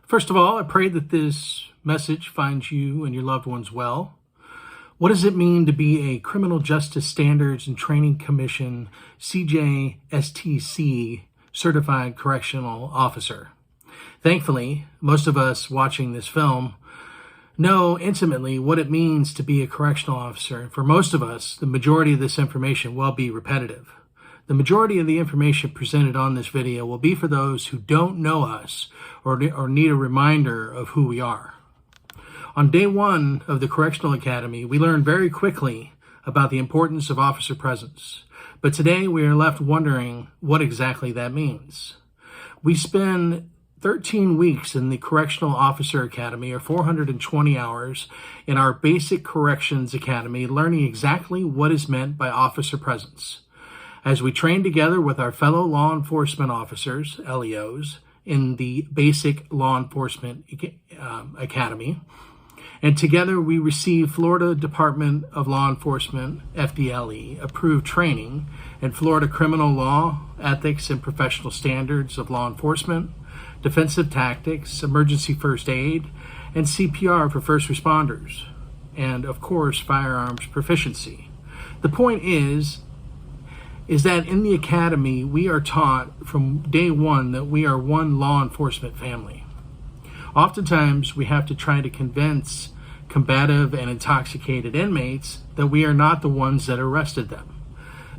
First of all, I pray that this message finds you and your loved ones well. What does it mean to be a Criminal Justice Standards and Training Commission CJSTC certified correctional officer? Thankfully, most of us watching this film know intimately what it means to be a correctional officer. For most of us, the majority of this information will be repetitive. The majority of the information presented on this video will be for those who don't know us or need a reminder of who we are. On day one of the Correctional Academy, we learned very quickly about the importance of officer presence. But today we are left wondering what exactly that means. We spend 13 weeks in the Correctional Officer Academy, or 420 hours, in our basic corrections academy, learning exactly what is meant by officer presence. As we train together with our fellow law enforcement officers, LEOs, in the basic law enforcement academy, and together we receive Florida Department of Law Enforcement, FDLE, approved training in Florida criminal law, ethics, and professional standards of law enforcement, defensive tactics, emergency first aid, and CPR for first responders, and of course, firearms proficiency. The point is that in the academy, we are taught from day one that we are one law enforcement family. Oftentimes, we have to try to convince combative and intoxicated inmates that we are not the ones that arrested them,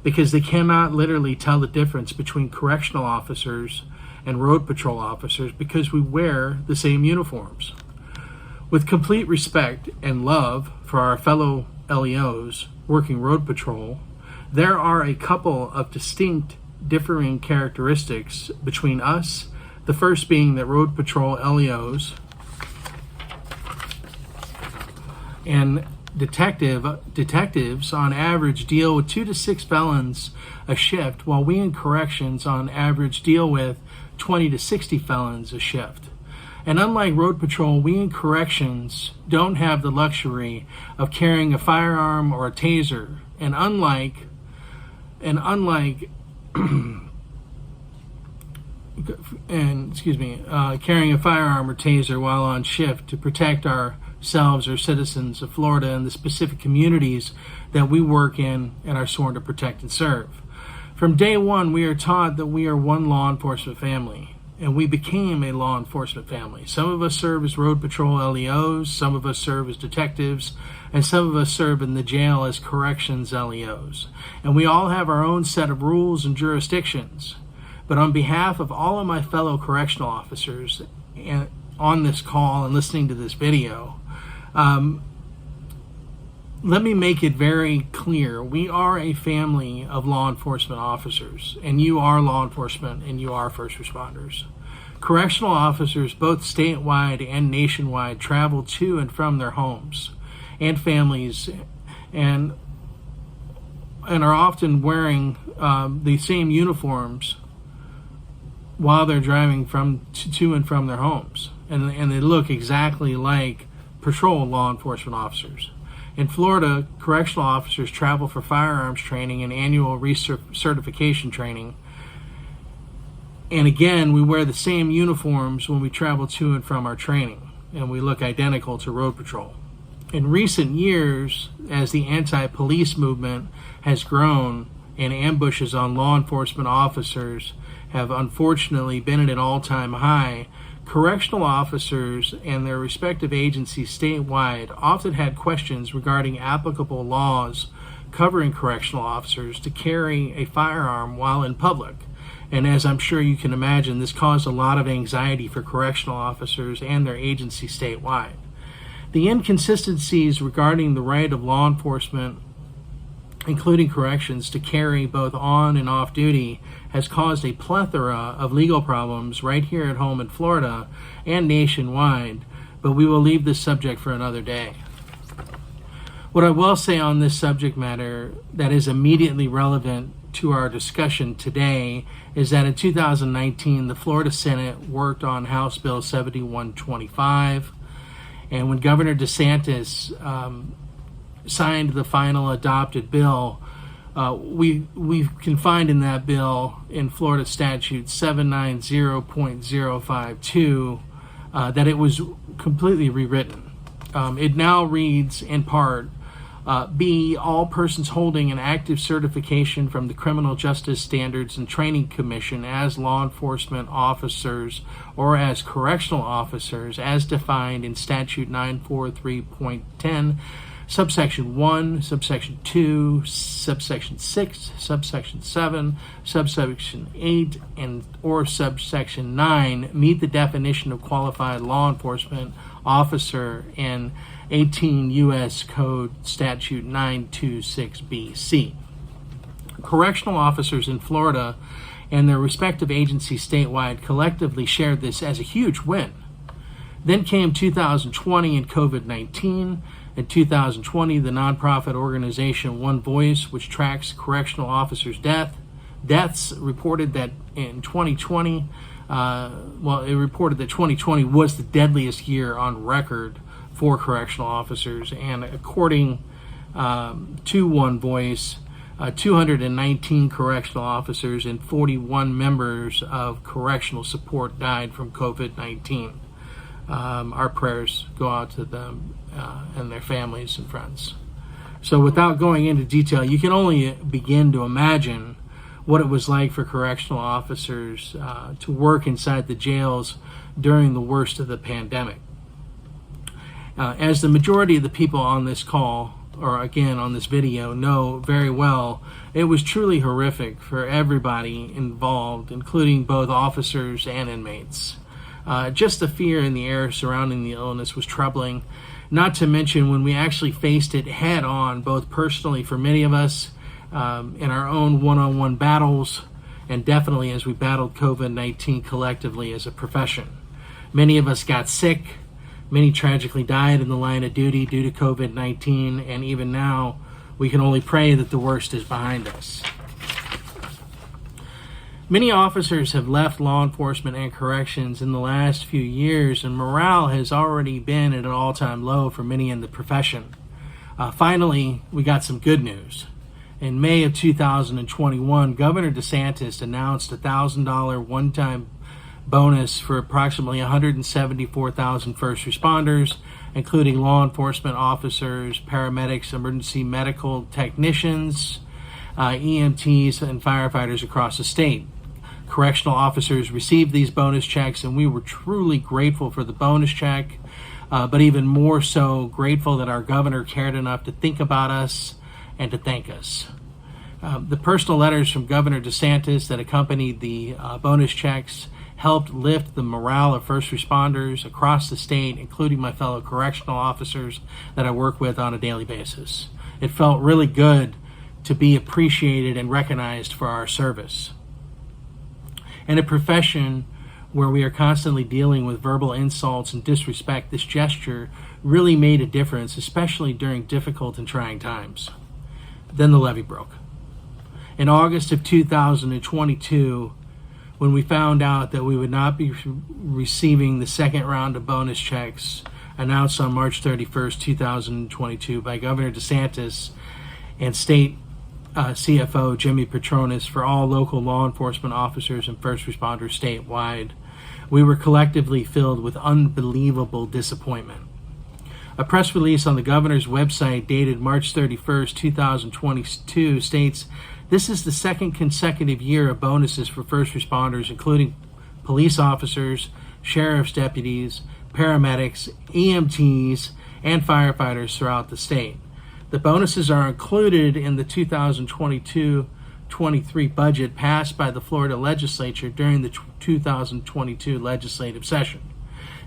because they cannot literally tell the difference between correctional officers and road patrol officers because we wear the same uniforms. With complete respect and love for our fellow LEOs working road patrol, there are a couple of distinct differing characteristics between us, the first being that road patrol LEOs and detectives on average deal with 2 to 6 felons a shift, while we in corrections on average deal with 20 to 60 felons a shift. And unlike road patrol, we in corrections don't have the luxury of carrying a firearm or a taser. And unlike carrying a firearm or taser while on shift to protect ourselves or citizens of Florida and the specific communities that we work in and are sworn to protect and serve. From day one, we are taught that we are one law enforcement family, and we became a law enforcement family. Some of us serve as road patrol LEOs, some of us serve as detectives, and some of us serve in the jail as corrections LEOs. And we all have our own set of rules and jurisdictions. But on behalf of all of my fellow correctional officers on this call and listening to this video, let me make it very clear. We are a family of law enforcement officers, and you are law enforcement and you are first responders. Correctional officers, both statewide and nationwide, travel to and from their homes and families and are often wearing the same uniforms while they're driving to and from their homes. And they look exactly like patrol law enforcement officers. In Florida, correctional officers travel for firearms training and annual recertification training. And again, we wear the same uniforms when we travel to and from our training, and we look identical to road patrol. In recent years, as the anti-police movement has grown and ambushes on law enforcement officers have unfortunately been at an all-time high, correctional officers and their respective agencies statewide often had questions regarding applicable laws covering correctional officers to carry a firearm while in public. And as I'm sure you can imagine, this caused a lot of anxiety for correctional officers and their agencies statewide. The inconsistencies regarding the right of law enforcement, including corrections, to carry both on and off duty has caused a plethora of legal problems right here at home in Florida and nationwide, but we will leave this subject for another day. What I will say on this subject matter that is immediately relevant to our discussion today is that in 2019, the Florida Senate worked on House Bill 7125, and when Governor DeSantis signed the final adopted bill, we can find in that bill in Florida statute 790.052 that it was completely rewritten. It now reads in part, B, all persons holding an active certification from the Criminal Justice Standards and Training Commission as law enforcement officers or as correctional officers as defined in Statute 943.10, subsection 1, subsection 2, subsection 6, subsection 7, subsection 8, and or subsection 9 meet the definition of qualified law enforcement officer in 18 U.S. Code Statute 926BC. Correctional officers in Florida and their respective agencies statewide collectively shared this as a huge win. Then came 2020 and COVID-19. In 2020, the nonprofit organization One Voice, which tracks correctional officers' deaths, reported that in 2020, it reported that 2020 was the deadliest year on record for correctional officers. And according to One Voice, 219 correctional officers and 41 members of correctional support died from COVID-19. Our prayers go out to them and their families and friends. So without going into detail, you can only begin to imagine what it was like for correctional officers to work inside the jails during the worst of the pandemic. As the majority of the people on this call, or again on this video, know very well, it was truly horrific for everybody involved, including both officers and inmates. Just the fear in the air surrounding the illness was troubling, not to mention when we actually faced it head on, both personally for many of us in our own one-on-one battles, and definitely as we battled COVID-19 collectively as a profession. Many of us got sick. Many tragically died in the line of duty due to COVID-19, and even now, we can only pray that the worst is behind us. Many officers have left law enforcement and corrections in the last few years, and morale has already been at an all-time low for many in the profession. Finally, we got some good news. In May of 2021, Governor DeSantis announced a $1,000 one-time bonus for approximately 174,000 first responders, including law enforcement officers, paramedics, emergency medical technicians, EMTs, and firefighters across the state. Correctional officers received these bonus checks, and we were truly grateful for the bonus check, but even more so grateful that our governor cared enough to think about us and to thank us. The personal letters from Governor DeSantis that accompanied the bonus checks helped lift the morale of first responders across the state, including my fellow correctional officers that I work with on a daily basis. It felt really good to be appreciated and recognized for our service. In a profession where we are constantly dealing with verbal insults and disrespect, this gesture really made a difference, especially during difficult and trying times. Then the levee broke. In August of 2022, when we found out that we would not be receiving the second round of bonus checks announced on March 31st, 2022 by Governor DeSantis and State CFO Jimmy Patronis for all local law enforcement officers and first responders statewide, we were collectively filled with unbelievable disappointment. A press release on the governor's website dated March 31st, 2022 states, "This is the second consecutive year of bonuses for first responders, including police officers, sheriff's deputies, paramedics, EMTs, and firefighters throughout the state. The bonuses are included in the 2022-23 budget passed by the Florida legislature during the 2022 legislative session."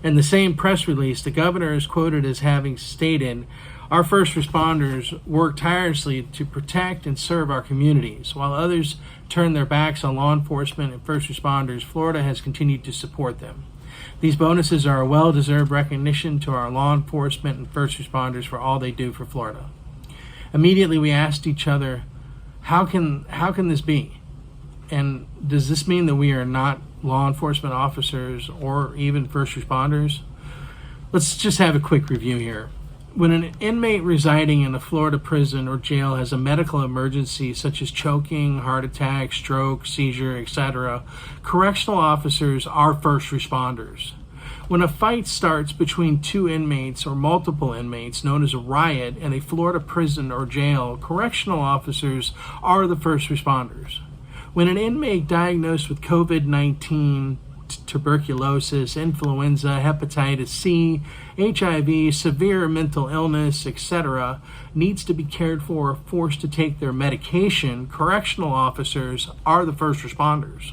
In the same press release, the governor is quoted as having stated, "Our first responders work tirelessly to protect and serve our communities. While others turn their backs on law enforcement and first responders, Florida has continued to support them. These bonuses are a well-deserved recognition to our law enforcement and first responders for all they do for Florida." Immediately we asked each other, how can this be? And does this mean that we are not law enforcement officers or even first responders? Let's just have a quick review here. When an inmate residing in a Florida prison or jail has a medical emergency such as choking, heart attack, stroke, seizure, etc., correctional officers are first responders. When a fight starts between two inmates or multiple inmates, known as a riot, in a Florida prison or jail, correctional officers are the first responders. When an inmate diagnosed with COVID-19, tuberculosis, influenza, hepatitis C, HIV, severe mental illness, etc., needs to be cared for or forced to take their medication, correctional officers are the first responders.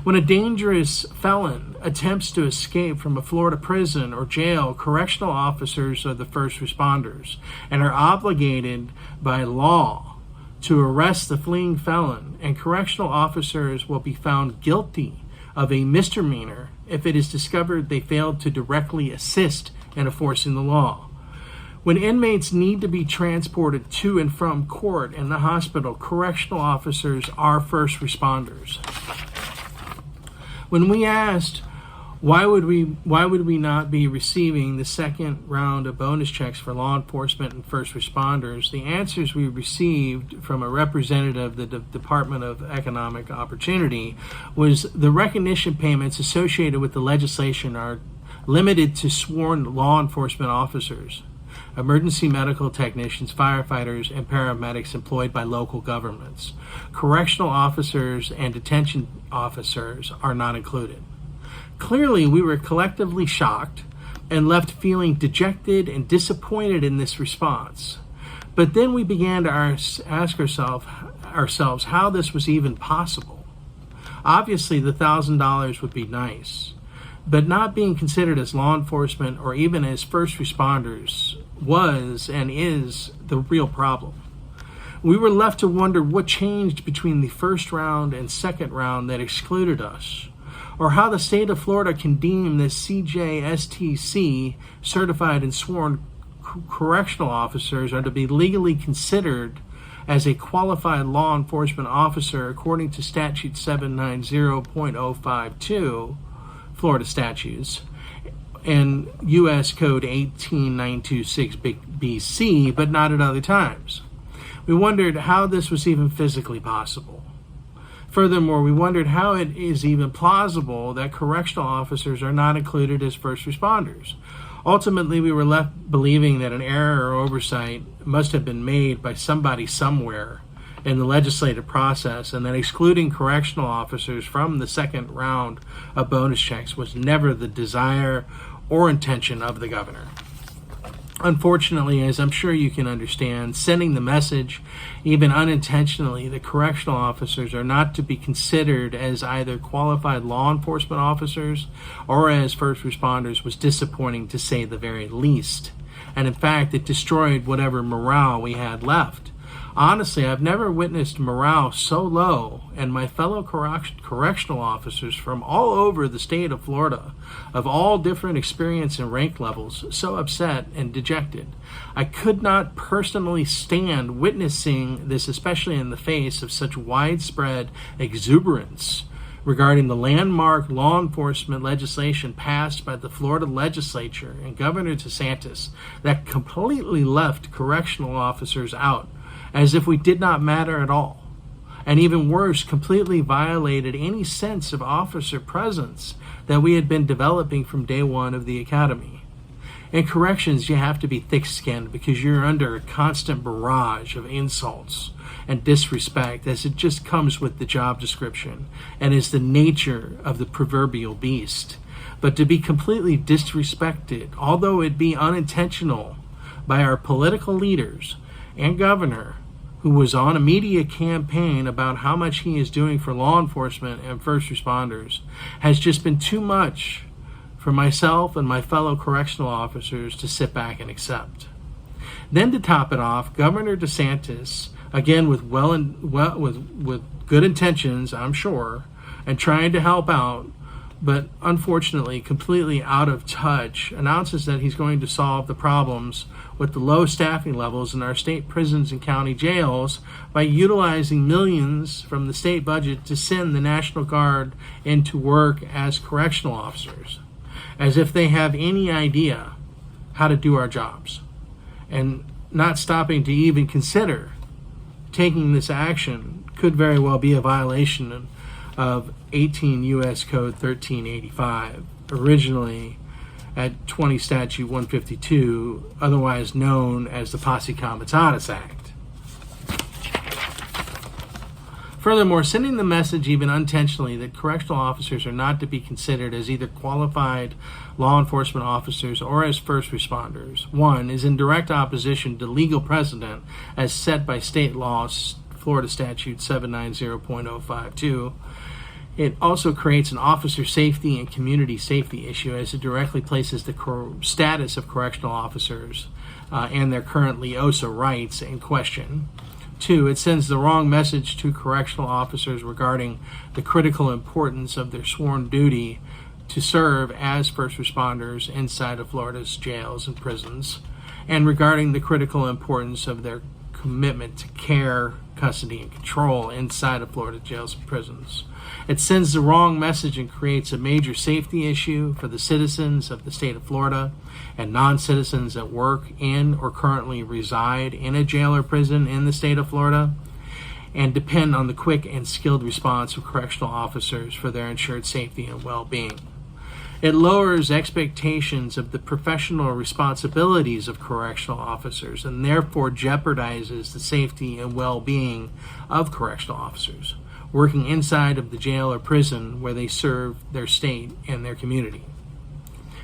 When a dangerous felon attempts to escape from a Florida prison or jail, correctional officers are the first responders and are obligated by law to arrest the fleeing felon, and correctional officers will be found guilty of a misdemeanor if it is discovered they failed to directly assist in enforcing the law. When inmates need to be transported to and from court and the hospital, correctional officers are first responders. When we asked why would we not be receiving the second round of bonus checks for law enforcement and first responders, the answers we received from a representative of the Department of Economic Opportunity was the recognition payments associated with the legislation are limited to sworn law enforcement officers, emergency medical technicians, firefighters, and paramedics employed by local governments. Correctional officers and detention officers are not included. Clearly, we were collectively shocked and left feeling dejected and disappointed in this response. But then we began to ask ourselves how this was even possible. Obviously, the $1,000 would be nice, but not being considered as law enforcement or even as first responders was and is the real problem. We were left to wonder what changed between the first round and second round that excluded us, or how the state of Florida can deem this CJSTC certified and sworn correctional officers are to be legally considered as a qualified law enforcement officer according to statute 790.052, Florida statutes, and U.S. Code 18926 BC, but not at other times. We wondered how this was even physically possible. Furthermore, we wondered how it is even plausible that correctional officers are not included as first responders. Ultimately, we were left believing that an error or oversight must have been made by somebody somewhere in the legislative process, and that excluding correctional officers from the second round of bonus checks was never the desire or intention of the governor. Unfortunately, as I'm sure you can understand, sending the message, even unintentionally, that correctional officers are not to be considered as either qualified law enforcement officers or as first responders was disappointing, to say the very least. And in fact, it destroyed whatever morale we had left. Honestly, I've never witnessed morale so low, and my fellow correctional officers from all over the state of Florida, of all different experience and rank levels, so upset and dejected. I could not personally stand witnessing this, especially in the face of such widespread exuberance regarding the landmark law enforcement legislation passed by the Florida legislature and Governor DeSantis that completely left correctional officers out, as if we did not matter at all, and even worse, completely violated any sense of officer presence that we had been developing from day one of the academy. In corrections, you have to be thick-skinned because you're under a constant barrage of insults and disrespect, as it just comes with the job description and is the nature of the proverbial beast. But to be completely disrespected, although it be unintentional, by our political leaders and governor, who was on a media campaign about how much he is doing for law enforcement and first responders, has just been too much for myself and my fellow correctional officers to sit back and accept. Then to top it off, Governor DeSantis, again with good intentions, I'm sure, and trying to help out, but unfortunately completely out of touch, announces that he's going to solve the problems with the low staffing levels in our state prisons and county jails by utilizing millions from the state budget to send the National Guard into work as correctional officers, as if they have any idea how to do our jobs, and not stopping to even consider taking this action could very well be a violation of 18 U.S. Code 1385, originally at 20 Statute 152, otherwise known as the Posse Comitatus Act. Furthermore, sending the message even unintentionally that correctional officers are not to be considered as either qualified law enforcement officers or as first responders, one, is in direct opposition to legal precedent as set by state law, Florida Statute 790.052. It also creates an officer safety and community safety issue as it directly places the status of correctional officers and their current LEOSA rights in question. Two, it sends the wrong message to correctional officers regarding the critical importance of their sworn duty to serve as first responders inside of Florida's jails and prisons, and regarding the critical importance of their commitment to care, custody, and control inside of Florida jails and prisons. It sends the wrong message and creates a major safety issue for the citizens of the state of Florida and non-citizens that work in or currently reside in a jail or prison in the state of Florida and depend on the quick and skilled response of correctional officers for their ensured safety and well-being. It lowers expectations of the professional responsibilities of correctional officers and therefore jeopardizes the safety and well-being of correctional officers working inside of the jail or prison where they serve their state and their community.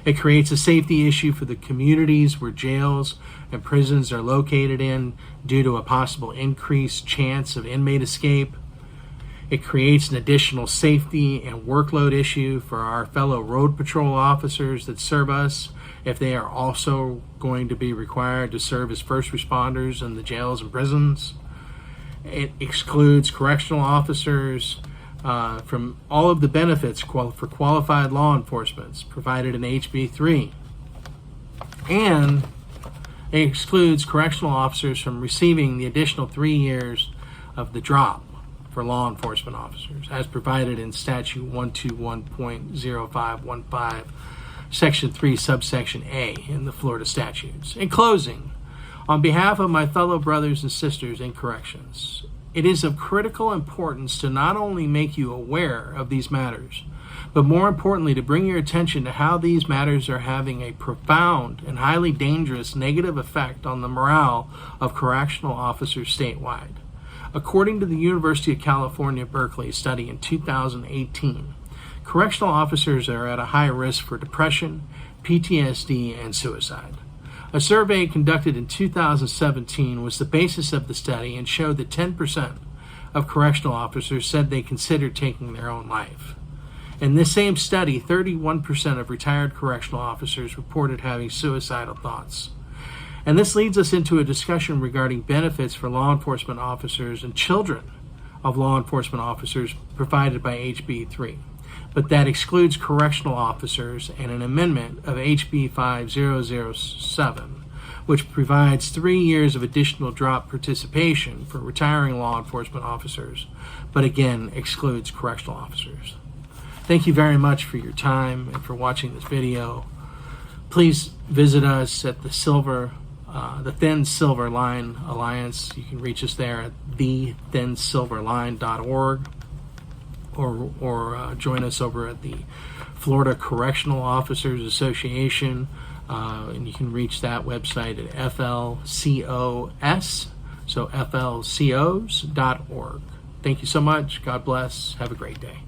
It creates a safety issue for the communities where jails and prisons are located in due to a possible increased chance of inmate escape. It creates an additional safety and workload issue for our fellow road patrol officers that serve us if they are also going to be required to serve as first responders in the jails and prisons. It excludes correctional officers from all of the benefits for qualified law enforcement provided in HB 3. And it excludes correctional officers from receiving the additional 3 years of the drop for law enforcement officers, as provided in Statute 121.0515, Section 3, Subsection A in the Florida statutes. In closing, on behalf of my fellow brothers and sisters in corrections, it is of critical importance to not only make you aware of these matters, but more importantly, to bring your attention to how these matters are having a profound and highly dangerous negative effect on the morale of correctional officers statewide. According to the University of California, Berkeley study in 2018, correctional officers are at a high risk for depression, PTSD, and suicide. A survey conducted in 2017 was the basis of the study and showed that 10% of correctional officers said they considered taking their own life. In this same study, 31% of retired correctional officers reported having suicidal thoughts. And this leads us into a discussion regarding benefits for law enforcement officers and children of law enforcement officers provided by HB 3. But that excludes correctional officers and an amendment of HB 5007, which provides 3 years of additional drop participation for retiring law enforcement officers, but again excludes correctional officers. Thank you very much for your time and for watching this video. Please visit us at the Thin Silver Line Alliance. You can reach us there at thethinsilverline.org. Or join us over at the Florida Correctional Officers Association, and you can reach that website at FLCOS, so FLCOs.org. Thank you so much. God bless. Have a great day.